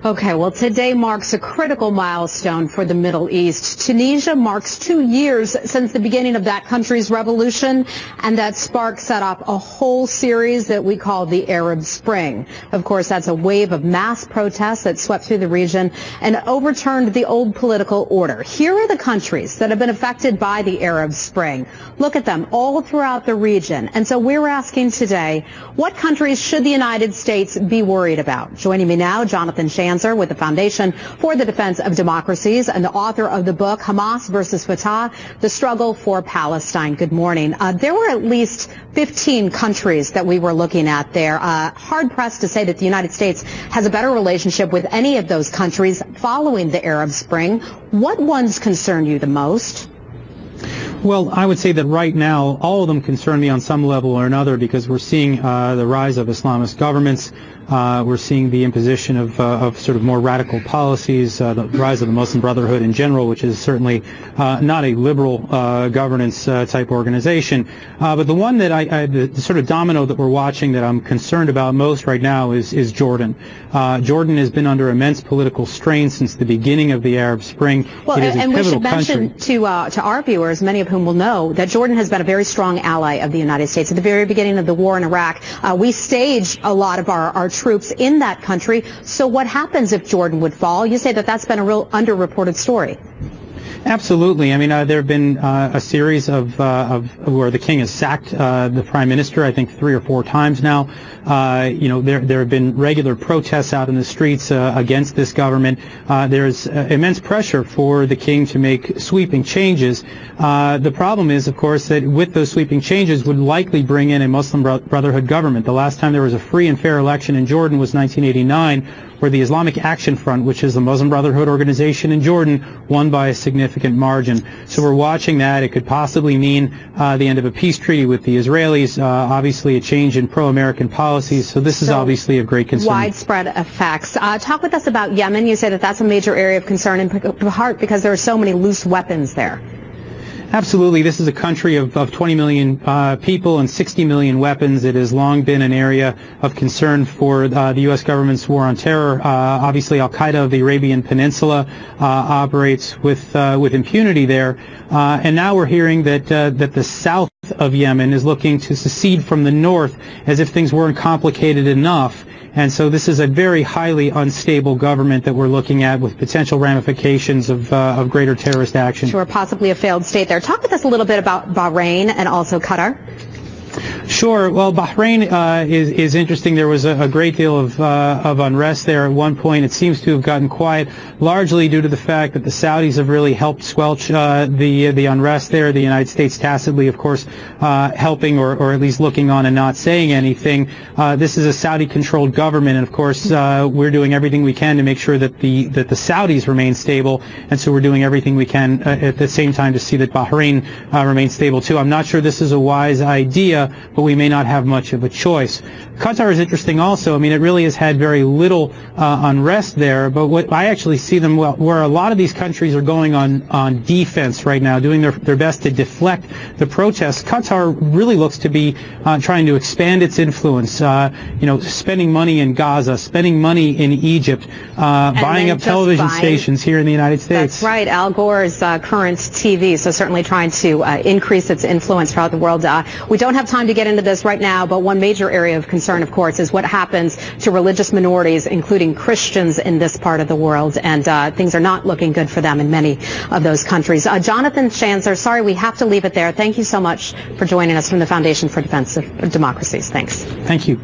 Okay, well, today marks a critical milestone for the Middle East. Tunisia marks 2 years since the beginning of that country's revolution, and that spark set off a whole series that we call the Arab Spring. Of course, that's a wave of mass protests that swept through the region and overturned the old political order. Here are the countries that have been affected by the Arab Spring. Look at them all throughout the region. And so we're asking today, what countries should the United States be worried about? Joining me now, Jonathan Schanzer with the Foundation for the Defense of Democracies and the author of the book Hamas versus Fatah, The Struggle for Palestine. Good morning. There were at least 15 countries that we were looking at there. Hard-pressed to say that the United States has a better relationship with any of those countries following the Arab Spring. What ones concern you the most? Well, I would say that right now, all of them concern me on some level or another because we're seeing the rise of Islamist governments. We're seeing the imposition of sort of more radical policies, the rise of the Muslim Brotherhood in general, which is certainly not a liberal governance type organization. But the one that the sort of domino that we're watching that I'm concerned about most right now is Jordan. Jordan has been under immense political strain since the beginning of the Arab Spring. Well, it is and a we pivotal should mention country. To our viewers, many of whom will know, that Jordan has been a very strong ally of the United States. At the very beginning of the war in Iraq, we staged a lot of our troops in that country. So what happens if Jordan would fall? You say that that's been a real underreported story. Absolutely. I mean, there have been a series of where the king has sacked the prime minister, I think 3 or 4 times now. There have been regular protests out in the streets against this government. There's immense pressure for the king to make sweeping changes. The problem is, of course, that with those sweeping changes would likely bring in a Muslim Brotherhood government. The last time there was a free and fair election in Jordan was 1989, where the Islamic Action Front, which is the Muslim Brotherhood organization in Jordan, won by a significant margin. So we're watching that. It could possibly mean the end of a peace treaty with the Israelis, obviously a change in pro-American policies. So this is obviously of great concern. Widespread effects. Talk with us about Yemen. You say that that's a major area of concern in part because there are so many loose weapons there. Absolutely. This is a country of 20 million people and 60 million weapons. It has long been an area of concern for the U.S. government's war on terror. Obviously, Al-Qaeda of the Arabian Peninsula operates with impunity there. And now we're hearing that the south of Yemen is looking to secede from the north as if things weren't complicated enough. And so this is a very highly unstable government that we're looking at with potential ramifications of greater terrorist action. Sure, possibly a failed state there. Talk with us a little bit about Bahrain and also Qatar. Sure. Well, Bahrain is interesting. There was a great deal of unrest there at one point. It seems to have gotten quiet, largely due to the fact that the Saudis have really helped squelch the unrest there. The United States tacitly, of course, helping or at least looking on and not saying anything. This is a Saudi-controlled government, and of course, we're doing everything we can to make sure that the Saudis remain stable, and so we're doing everything we can at the same time to see that Bahrain remains stable too. I'm not sure this is a wise idea, but we may not have much of a choice. Qatar is interesting also. I mean, it really has had very little unrest there, but what I actually see them where a lot of these countries are going on defense right now, doing their best to deflect the protests. Qatar really looks to be trying to expand its influence, spending money in Gaza, spending money in Egypt, buying up television stations here in the United States. That's right. Al Gore's current TV, so certainly trying to increase its influence throughout the world. We don't have time to get into this right now, but one major area of concern, of course, is what happens to religious minorities, including Christians in this part of the world, and things are not looking good for them in many of those countries. Jonathan Schanzer, sorry, we have to leave it there. Thank you so much for joining us from the Foundation for Defense of Democracies. Thanks. Thank you.